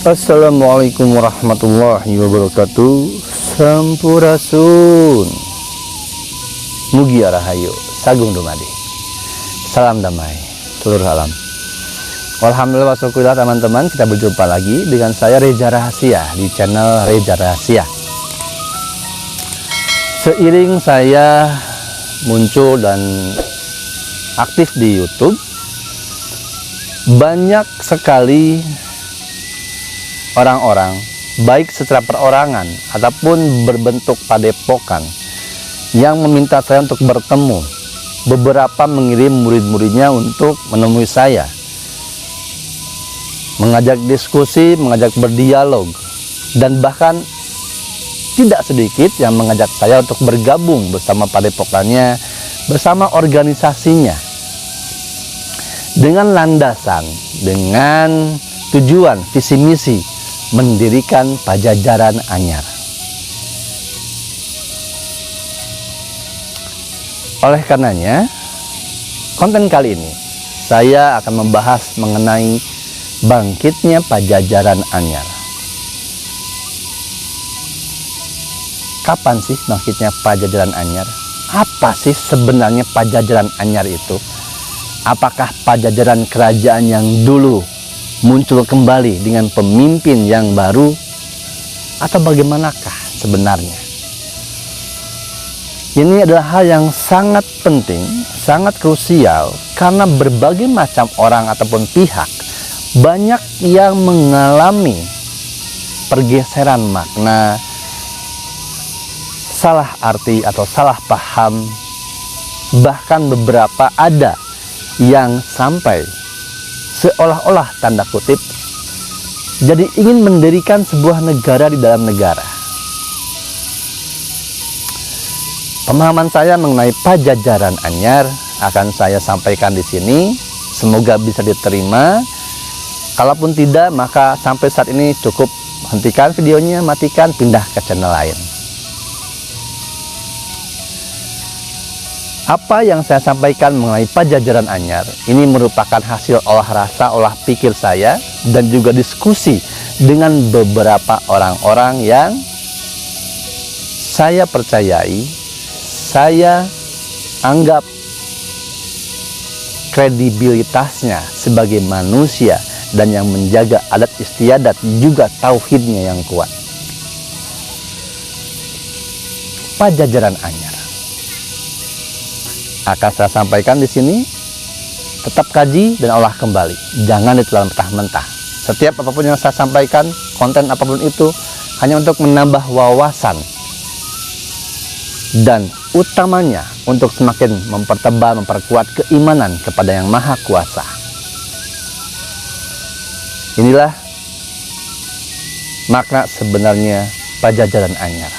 Assalamualaikum warahmatullahi wabarakatuh. Sampurasun, Mugia Rahayu, Sagung Dumadi, salam damai seluruh alam. Alhamdulillah wasyukurillah teman-teman, kita berjumpa lagi dengan saya Reza Rahasia di channel Reza Rahasia. Seiring saya muncul dan aktif di YouTube, banyak sekali orang-orang, baik secara perorangan ataupun berbentuk padepokan, yang meminta saya untuk bertemu. Beberapa mengirim murid-muridnya untuk menemui saya, mengajak diskusi, mengajak berdialog, dan bahkan tidak sedikit yang mengajak saya untuk bergabung bersama padepokannya, bersama organisasinya, dengan landasan, dengan tujuan, visi misi mendirikan Pajajaran Anyar. Oleh karenanya, konten kali ini saya akan membahas mengenai bangkitnya Pajajaran Anyar. Kapan sih bangkitnya Pajajaran Anyar? Apa sih sebenarnya Pajajaran Anyar itu? Apakah Pajajaran kerajaan yang dulu muncul kembali dengan pemimpin yang baru, atau bagaimanakah sebenarnya? Ini adalah hal yang sangat penting, sangat krusial, karena berbagai macam orang ataupun pihak banyak yang mengalami pergeseran makna, salah arti atau salah paham, bahkan beberapa ada yang sampai seolah-olah tanda kutip jadi ingin mendirikan sebuah negara di dalam negara. Pemahaman saya mengenai Pajajaran Anyar akan saya sampaikan di sini. Semoga bisa diterima. Kalaupun tidak, maka sampai saat ini cukup hentikan videonya, matikan, pindah ke channel lain. Apa yang saya sampaikan mengenai Pajajaran Anyar ini merupakan hasil olah rasa, olah pikir saya, dan juga diskusi dengan beberapa orang-orang yang saya percayai, saya anggap kredibilitasnya sebagai manusia dan yang menjaga adat istiadat juga tauhidnya yang kuat. Pajajaran Anyar akan saya sampaikan di sini. Tetap kaji dan olah kembali, jangan ditelan mentah-mentah. Setiap apapun yang saya sampaikan, konten apapun itu, hanya untuk menambah wawasan, dan utamanya untuk semakin mempertebal, memperkuat keimanan kepada Yang Maha Kuasa. Inilah makna sebenarnya Pajajaran Anyar.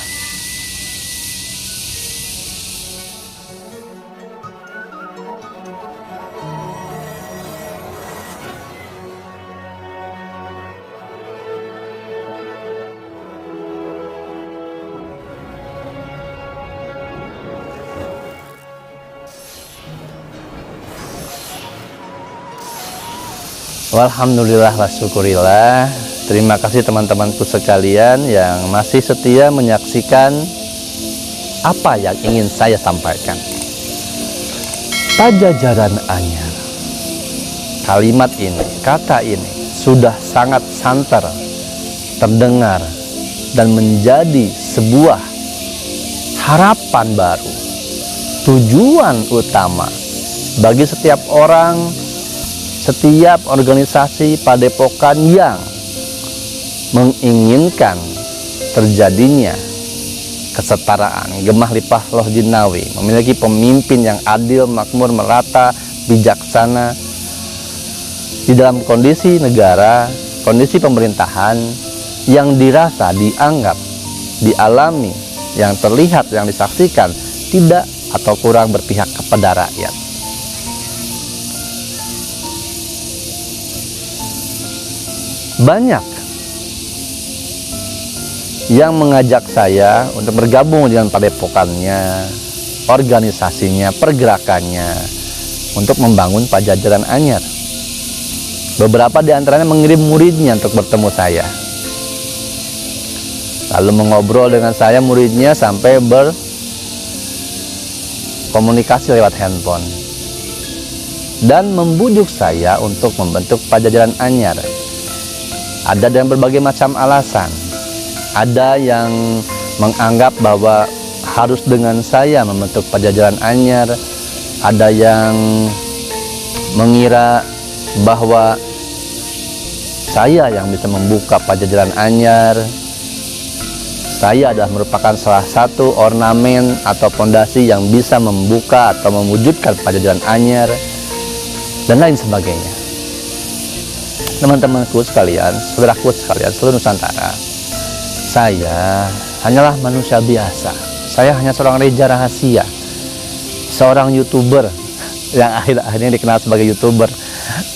Alhamdulillah wa syukurillah. Terima kasih teman-temanku sekalian yang masih setia menyaksikan apa yang ingin saya sampaikan. Pajajaran Anyar. Kalimat ini, kata ini sudah sangat santer terdengar dan menjadi sebuah harapan baru, tujuan utama bagi setiap orang, setiap organisasi padepokan yang menginginkan terjadinya kesetaraan, gemah lipah loh jinawi, memiliki pemimpin yang adil, makmur, merata, bijaksana di dalam kondisi negara, kondisi pemerintahan yang dirasa, dianggap, dialami, yang terlihat, yang disaksikan tidak atau kurang berpihak kepada rakyat. Banyak yang mengajak saya untuk bergabung dengan padepokannya, organisasinya, pergerakannya, untuk membangun Pajajaran Anyar. Beberapa di antaranya mengirim muridnya untuk bertemu saya. Lalu mengobrol dengan saya muridnya sampai berkomunikasi lewat handphone. Dan membujuk saya untuk membentuk Pajajaran Anyar. Ada dengan berbagai macam alasan. Ada yang menganggap bahwa harus dengan saya membentuk Pajajaran Anyar. Ada yang mengira bahwa saya yang bisa membuka Pajajaran Anyar. Saya adalah merupakan salah satu ornamen atau fondasi yang bisa membuka atau mewujudkan Pajajaran Anyar, dan lain sebagainya. Teman-temanku sekalian, saudaraku sekalian, seluruh Nusantara, saya hanyalah manusia biasa. Saya hanya seorang reja rahasia, seorang YouTuber yang akhir-akhir ini dikenal sebagai YouTuber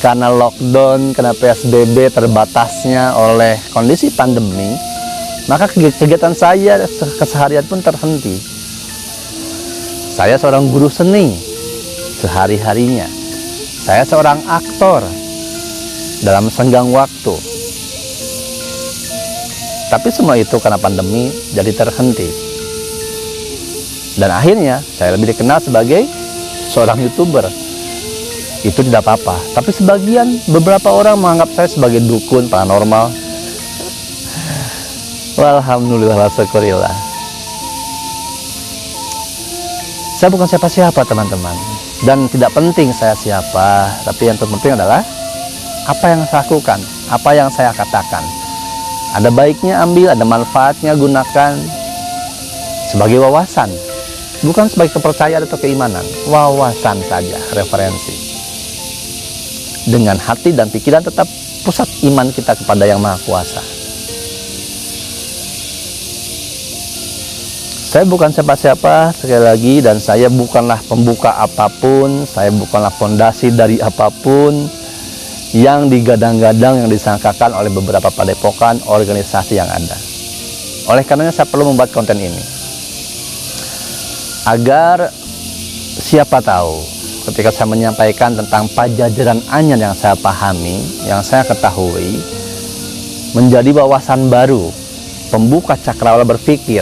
karena lockdown, karena PSBB, terbatasnya oleh kondisi pandemi, maka kegiatan saya keseharian pun terhenti. Saya seorang guru seni sehari-harinya. Saya seorang aktor dalam senggang waktu. Tapi semua itu karena pandemi jadi terhenti. Dan akhirnya saya lebih dikenal sebagai seorang YouTuber. Itu tidak apa-apa. Tapi beberapa orang menganggap saya sebagai dukun paranormal. Alhamdulillah wa syukurillah. Saya bukan siapa-siapa teman-teman. Dan tidak penting saya siapa. Tapi yang terpenting adalah apa yang saya lakukan, apa yang saya katakan. Ada baiknya ambil, ada manfaatnya gunakan sebagai wawasan. Bukan sebagai kepercayaan atau keimanan. Wawasan saja, referensi. Dengan hati dan pikiran tetap pusat iman kita kepada Yang Maha Kuasa. Saya bukan siapa-siapa sekali lagi, dan saya bukanlah pembuka apapun, saya bukanlah fondasi dari apapun yang digadang-gadang, yang disangkakan oleh beberapa padepokan organisasi yang ada. Oleh karenanya saya perlu membuat konten ini agar siapa tahu ketika saya menyampaikan tentang Pajajaran Anyar yang saya pahami, yang saya ketahui, menjadi wawasan baru, pembuka cakrawala berpikir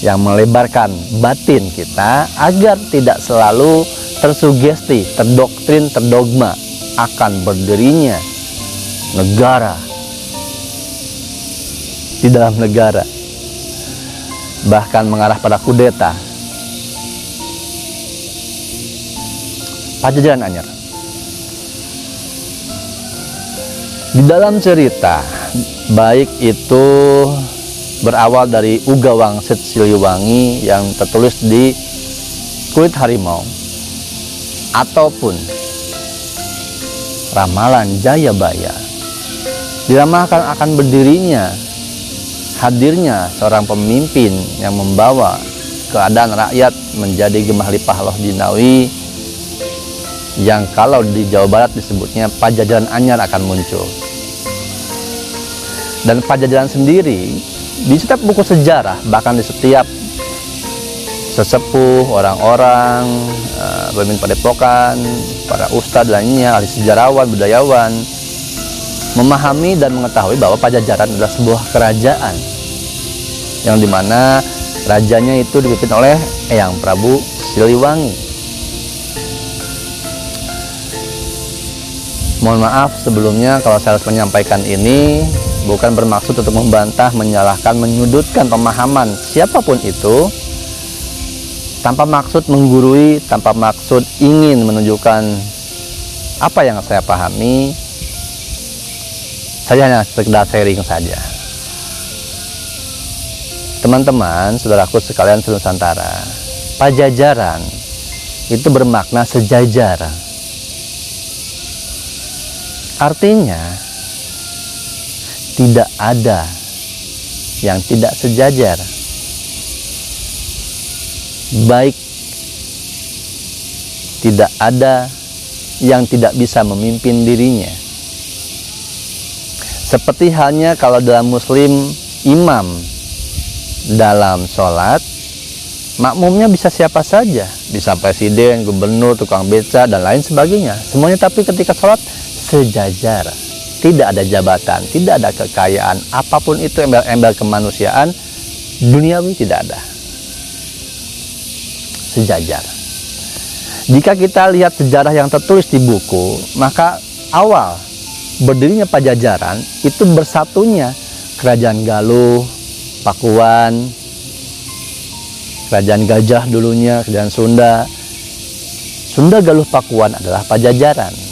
yang melebarkan batin kita agar tidak selalu tersugesti, terdoktrin, terdogma akan berdirinya negara di dalam negara, bahkan mengarah pada kudeta. Pajajaran Anyar. Di dalam cerita, baik itu berawal dari Uga Wangsit Siliwangi yang tertulis di kulit harimau, ataupun ramalan Jayabaya, diramalkan akan berdirinya, hadirnya seorang pemimpin yang membawa keadaan rakyat menjadi gemah limpah loh jinawi, yang kalau di Jawa Barat disebutnya Pajajaran Anyar akan muncul. Dan Pajajaran sendiri di setiap buku sejarah, bahkan di setiap sesepuh, orang-orang, pemimpin padepokan, para ustadz lainnya, ahli sejarawan, budayawan, memahami dan mengetahui bahwa Pajajaran adalah sebuah kerajaan yang dimana rajanya itu dipimpin oleh Eyang Prabu Siliwangi. Mohon maaf sebelumnya kalau saya harus menyampaikan ini, bukan bermaksud untuk membantah, menyalahkan, menyudutkan pemahaman siapapun itu, tanpa maksud menggurui, tanpa maksud ingin menunjukkan apa yang saya pahami. Saya hanya sekedar sharing saja. Teman-teman, saudaraku sekalian se-Nusantara, Pajajaran itu bermakna sejajar. Artinya tidak ada yang tidak sejajar, baik tidak ada yang tidak bisa memimpin dirinya. Seperti halnya kalau dalam Muslim, imam dalam sholat, makmumnya bisa siapa saja, bisa presiden, gubernur, tukang beca, dan lain sebagainya semuanya. Tapi ketika sholat sejajar. Tidak ada jabatan, tidak ada kekayaan, apapun itu embel-embel kemanusiaan duniawi tidak ada. Sejajar. Jika kita lihat sejarah yang tertulis di buku, maka awal berdirinya Pajajaran itu bersatunya Kerajaan Galuh, Pakuan, Kerajaan Gajah dulunya, Kerajaan Sunda. Sunda, Galuh, Pakuan adalah Pajajaran.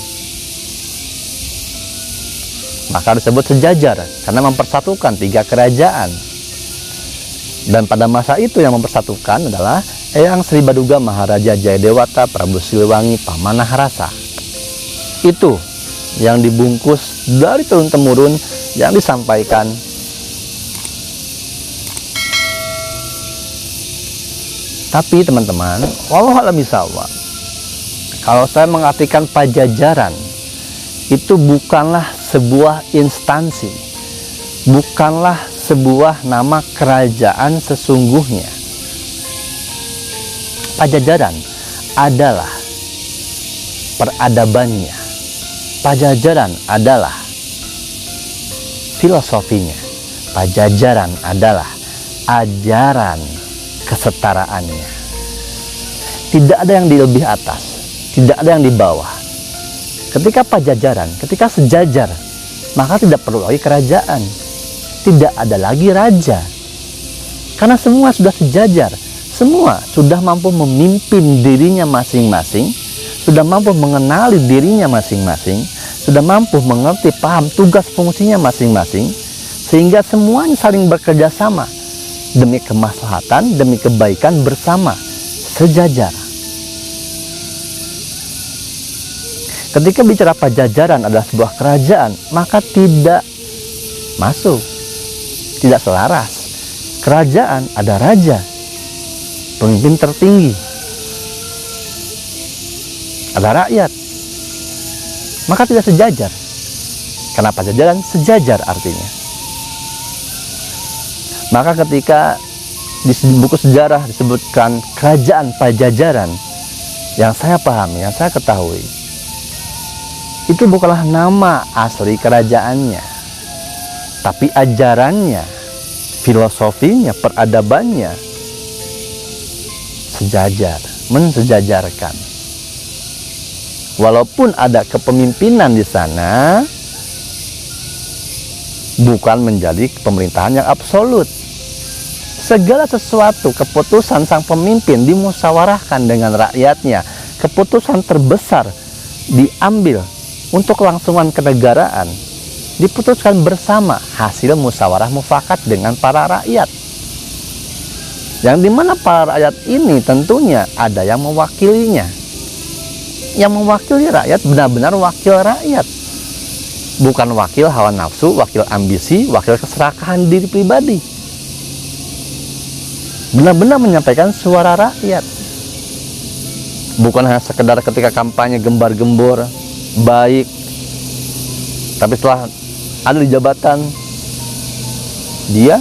Maka disebut sejajar karena mempersatukan 3 kerajaan. Dan pada masa itu yang mempersatukan adalah Eyang Sri Baduga Maharaja Jayadewata Prabu Siliwangi Pamanah-Rasa. Itu yang dibungkus dari turun-temurun yang disampaikan. Tapi teman-teman, wallahu a'lam bishawab, kalau saya mengartikan Pajajaran itu bukanlah sebuah instansi, bukanlah sebuah nama kerajaan sesungguhnya. Pajajaran adalah peradabannya. Pajajaran adalah filosofinya. Pajajaran adalah ajaran kesetaraannya. Tidak ada yang di lebih atas, tidak ada yang di bawah. Ketika Pajajaran, ketika sejajar, maka tidak perlu lagi kerajaan, tidak ada lagi raja, karena semua sudah sejajar, semua sudah mampu memimpin dirinya masing-masing, sudah mampu mengenali dirinya masing-masing, sudah mampu mengerti, paham tugas fungsinya masing-masing, sehingga semuanya saling bekerja sama demi kemaslahatan, demi kebaikan bersama, sejajar. Ketika bicara Pajajaran adalah sebuah kerajaan, maka tidak masuk, tidak selaras. Kerajaan ada raja, pemimpin tertinggi, ada rakyat, maka tidak sejajar. Karena Pajajaran sejajar artinya. Maka ketika di buku sejarah disebutkan Kerajaan Pajajaran, yang saya pahami, yang saya ketahui, itu bukanlah nama asli kerajaannya, tapi ajarannya, filosofinya, peradabannya sejajar, mensejajarkan. Walaupun ada kepemimpinan di sana, bukan menjadi pemerintahan yang absolut. Segala sesuatu, keputusan sang pemimpin dimusyawarahkan dengan rakyatnya. Keputusan terbesar diambil untuk kelangsungan kenegaraan diputuskan bersama hasil musyawarah mufakat dengan para rakyat, yang dimana para rakyat ini tentunya ada yang mewakilinya. Yang mewakili rakyat benar-benar wakil rakyat, bukan wakil hawa nafsu, wakil ambisi, wakil keserakahan diri pribadi. Benar-benar menyampaikan suara rakyat, bukan hanya sekedar ketika kampanye gembar-gembor baik, tapi setelah ada di jabatan dia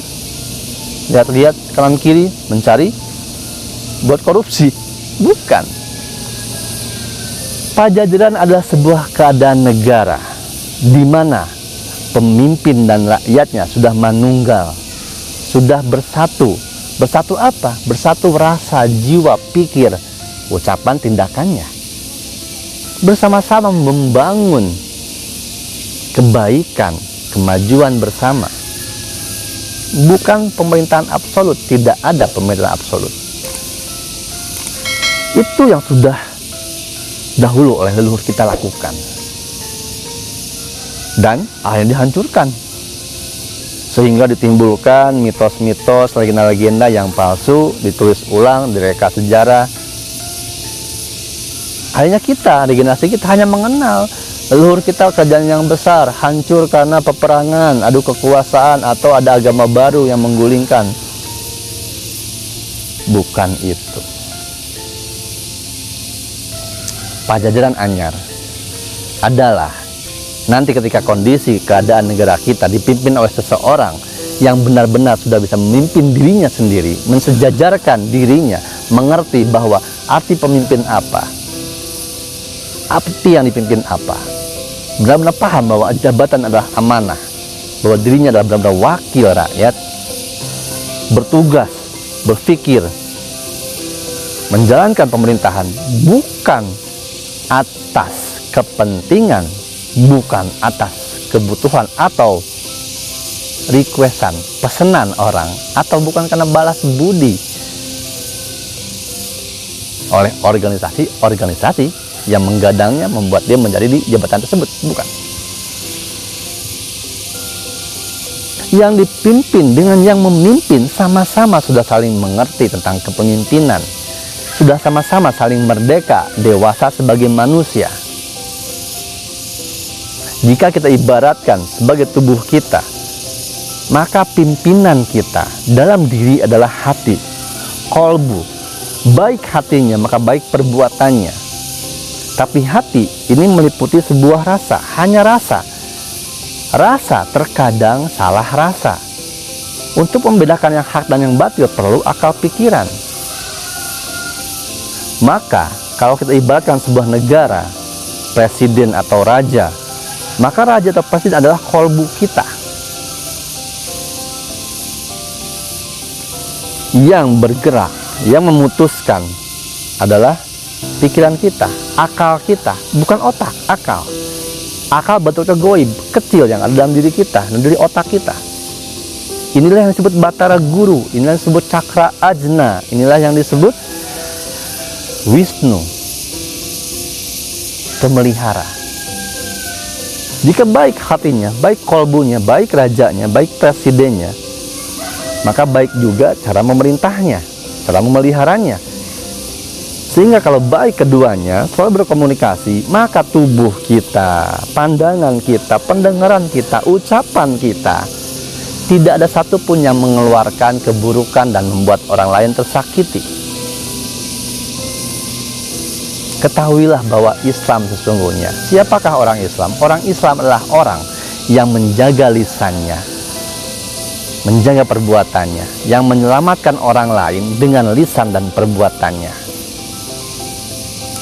lihat-lihat kanan kiri mencari buat korupsi. Bukan. Pajajaran adalah sebuah keadaan negara di mana pemimpin dan rakyatnya sudah manunggal, sudah bersatu. Bersatu apa? Bersatu rasa, jiwa, pikir, ucapan, tindakannya. Bersama-sama membangun kebaikan, kemajuan bersama. Bukan pemerintahan absolut, tidak ada pemerintahan absolut. Itu yang sudah dahulu oleh leluhur kita lakukan, dan akhirnya dihancurkan, sehingga ditimbulkan mitos-mitos, legenda-legenda yang palsu, ditulis ulang, direka sejarah. Akhirnya kita, di generasi kita hanya mengenal leluhur kita kerajaan yang besar, hancur karena peperangan, adu kekuasaan, atau ada agama baru yang menggulingkan. Bukan itu. Pajajaran anyar adalah nanti ketika kondisi keadaan negara kita dipimpin oleh seseorang yang benar-benar sudah bisa memimpin dirinya sendiri, mensejajarkan dirinya, mengerti bahwa arti pemimpin apa, arti yang dipimpin apa, benar-benar paham bahwa jabatan adalah amanah, bahwa dirinya adalah benar-benar wakil rakyat, bertugas, berpikir, menjalankan pemerintahan bukan atas kepentingan, bukan atas kebutuhan atau requestan, pesanan orang, atau bukan karena balas budi oleh organisasi-organisasi yang menggadangnya, membuat dia menjadi di jabatan tersebut, bukan. Yang dipimpin dengan yang memimpin sama-sama sudah saling mengerti tentang kepemimpinan, sudah sama-sama saling merdeka, dewasa sebagai manusia. Jika kita ibaratkan sebagai tubuh kita, maka pimpinan kita dalam diri adalah hati, kolbu. Baik hatinya, maka baik perbuatannya. Tapi hati ini meliputi sebuah rasa, hanya rasa. Rasa terkadang salah rasa. Untuk membedakan yang hak dan yang batil perlu akal pikiran. Maka kalau kita ibaratkan sebuah negara, presiden atau raja, maka raja atau presiden adalah kolbu kita. Yang bergerak, yang memutuskan adalah pikiran kita, akal kita, bukan otak, akal. Akal betul-betul goib, kecil yang ada dalam diri kita, dalam diri otak kita. Inilah yang disebut Batara Guru, inilah yang disebut Cakra Ajna, inilah yang disebut Wisnu, pemelihara. Jika baik hatinya, baik kolbunya, baik rajanya, baik presidennya, maka baik juga cara memerintahnya, cara memeliharanya. Sehingga kalau baik keduanya selalu berkomunikasi, maka tubuh kita, pandangan kita, pendengaran kita, ucapan kita, tidak ada satupun yang mengeluarkan keburukan dan membuat orang lain tersakiti. Ketahuilah bahwa Islam sesungguhnya, siapakah orang Islam? Orang Islam adalah orang yang menjaga lisannya, menjaga perbuatannya, yang menyelamatkan orang lain dengan lisan dan perbuatannya.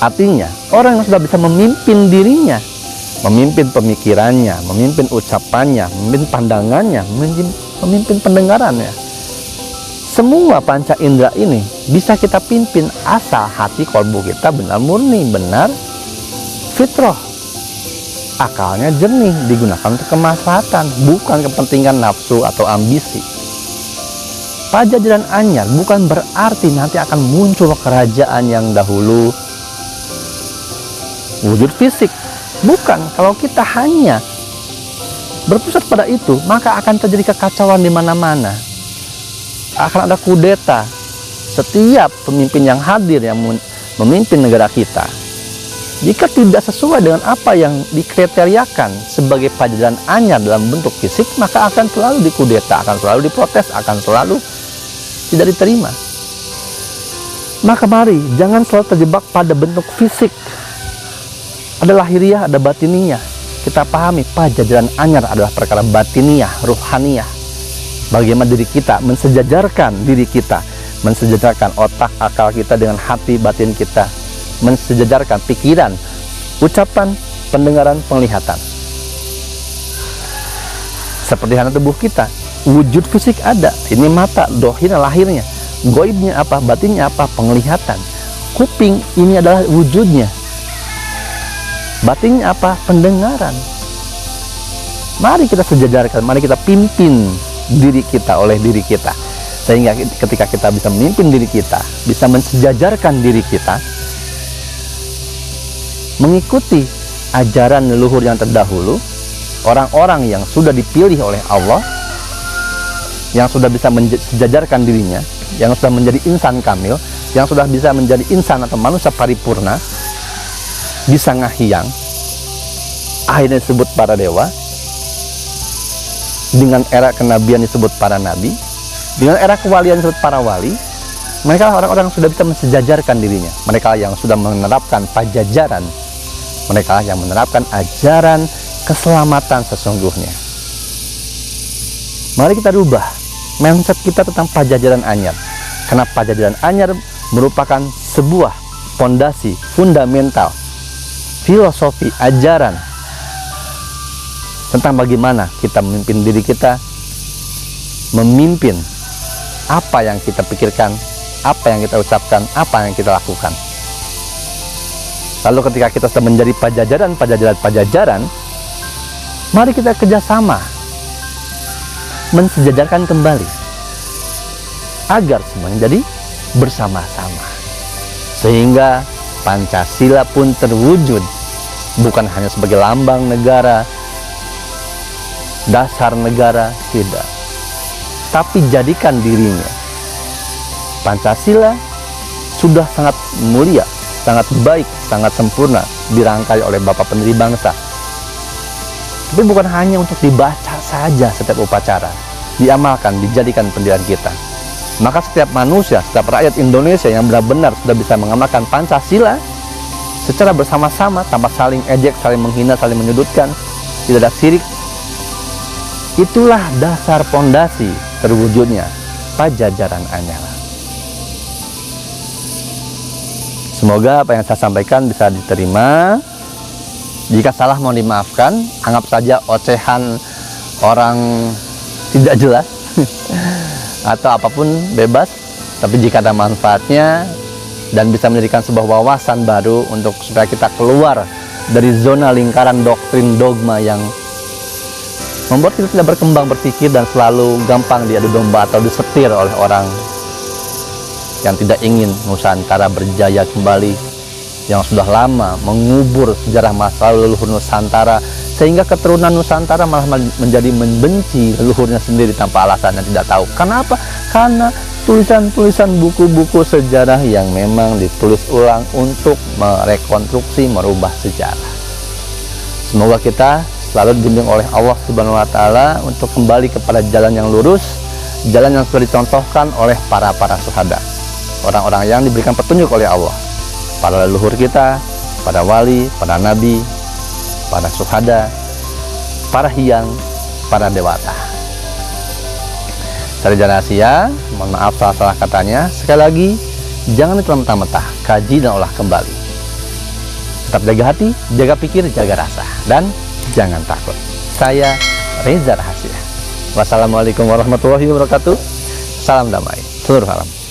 Artinya, orang yang sudah bisa memimpin dirinya, memimpin pemikirannya, memimpin ucapannya, memimpin pandangannya, memimpin pendengarannya. Semua panca indera ini bisa kita pimpin asal hati kolbu kita benar murni, benar fitrah. Akalnya jernih, digunakan untuk kemaslahatan, bukan kepentingan nafsu atau ambisi. Pajajaran anyar bukan berarti nanti akan muncul kerajaan yang dahulu wujud fisik, bukan. Kalau kita hanya berpusat pada itu, maka akan terjadi kekacauan di mana-mana. Akan ada kudeta. Setiap pemimpin yang hadir yang memimpin negara kita, jika tidak sesuai dengan apa yang dikriteriakan sebagai pajajaran anyar dalam bentuk fisik, maka akan selalu dikudeta, akan selalu diprotes, akan selalu tidak diterima. Maka mari jangan selalu terjebak pada bentuk fisik. Ada lahiriah, ada batiniyah. Kita pahami pajajaran anyar adalah perkara batiniyah, ruhaniyah. Bagaimana diri kita mensejajarkan diri kita, mensejajarkan otak, akal kita dengan hati, batin kita, mensejajarkan pikiran, ucapan, pendengaran, penglihatan. Seperti hanya tubuh kita, wujud fisik ada. Ini mata, dohirnya, lahirnya. Goibnya apa, batinnya apa, penglihatan. Kuping, ini adalah wujudnya. Batinnya apa? Pendengaran. Mari kita sejajarkan, mari kita pimpin diri kita oleh diri kita. Sehingga ketika kita bisa memimpin diri kita, bisa mensejajarkan diri kita, mengikuti ajaran leluhur yang terdahulu, orang-orang yang sudah dipilih oleh Allah, yang sudah bisa mensejajarkan dirinya, yang sudah menjadi insan kamil, yang sudah bisa menjadi insan atau manusia paripurna, bisa ngahiang, akhirnya disebut para dewa, dengan era kenabian disebut para nabi, dengan era kewalian disebut para wali. Mereka orang-orang yang sudah bisa mensejajarkan dirinya, mereka yang sudah menerapkan pajajaran, mereka yang menerapkan ajaran keselamatan sesungguhnya. Mari kita rubah mindset kita tentang pajajaran anyar, karena pajajaran anyar merupakan sebuah fondasi fundamental, filosofi, ajaran tentang bagaimana kita memimpin diri kita, memimpin apa yang kita pikirkan, apa yang kita ucapkan, apa yang kita lakukan. Lalu ketika kita sudah menjadi pajajaran, mari kita kerjasama mensejajarkan kembali agar semuanya jadi bersama-sama, sehingga Pancasila pun terwujud bukan hanya sebagai lambang negara, dasar negara, tidak, tapi jadikan dirinya. Pancasila sudah sangat mulia, sangat baik, sangat sempurna dirangkai oleh Bapak pendiri bangsa. Tapi bukan hanya untuk dibaca saja setiap upacara, diamalkan, dijadikan pendirian kita. Maka setiap manusia, setiap rakyat Indonesia yang benar-benar sudah bisa mengamalkan Pancasila secara bersama-sama, tanpa saling ejek, saling menghina, saling menyudutkan, tidak ada sirik, itulah dasar pondasi terwujudnya Pajajaran Anyar. Semoga apa yang saya sampaikan bisa diterima. Jika salah mohon dimaafkan, anggap saja ocehan orang tidak jelas atau apapun bebas. Tapi jika ada manfaatnya dan bisa menjadikan sebuah wawasan baru untuk supaya kita keluar dari zona lingkaran doktrin dogma yang membuat kita tidak berkembang berpikir dan selalu gampang diadu domba atau disetir oleh orang yang tidak ingin Nusantara berjaya kembali, yang sudah lama mengubur sejarah masa lalu leluhur Nusantara, sehingga keturunan Nusantara malah menjadi membenci leluhurnya sendiri tanpa alasan yang tidak tahu. Kenapa? Karena tulisan-tulisan buku-buku sejarah yang memang ditulis ulang untuk merekonstruksi, merubah sejarah. Semoga kita selalu dibimbing oleh Allah Subhanahu wa Ta'ala untuk kembali kepada jalan yang lurus, jalan yang sudah dicontohkan oleh para syuhada, orang-orang yang diberikan petunjuk oleh Allah, para leluhur kita, para wali, para nabi, para syuhada, para hyang, para dewata. Sarjana Asia, mohon maaf salah-salah katanya. Sekali lagi, jangan ditelan mentah-mentah, kaji dan olah kembali. Tetap jaga hati, jaga pikir, jaga rasa, dan jangan takut. Saya Reza Rahasia. Wassalamualaikum warahmatullahi wabarakatuh. Salam damai seluruh alam.